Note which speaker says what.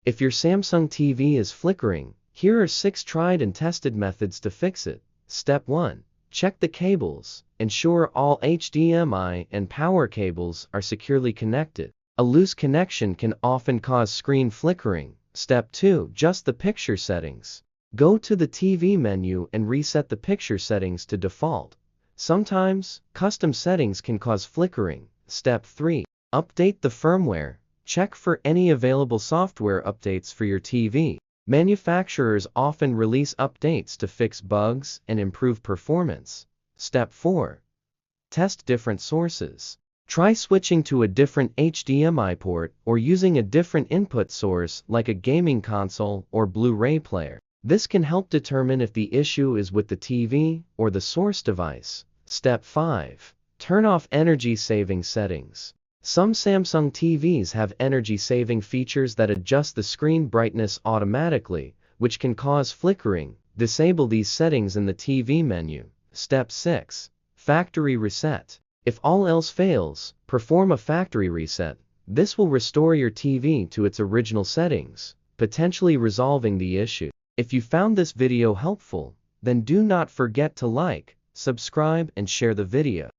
Speaker 1: If your Samsung TV is flickering, here are 6 tried and tested methods to fix it. Step 1. Check the cables. Ensure all HDMI and power cables are securely connected. A loose connection can often cause screen flickering. Step 2. Adjust the picture settings. Go to the TV menu and reset the picture settings to default. Sometimes, custom settings can cause flickering. Step 3. Update the firmware. Check for any available software updates for your TV. Manufacturers often release updates to fix bugs and improve performance. Step 4. Test different sources. Try switching to a different HDMI port or using a different input source like a gaming console or Blu-ray player. This can help determine if the issue is with the TV or the source device. Step 5. Turn off energy-saving settings. Some Samsung TVs have energy-saving features that adjust the screen brightness automatically, which can cause flickering. Disable these settings in the TV menu. Step 6. Factory reset. If all else fails, perform a factory reset. This will restore your TV to its original settings, potentially resolving the issue. If you found this video helpful, then do not forget to like, subscribe, and share the video.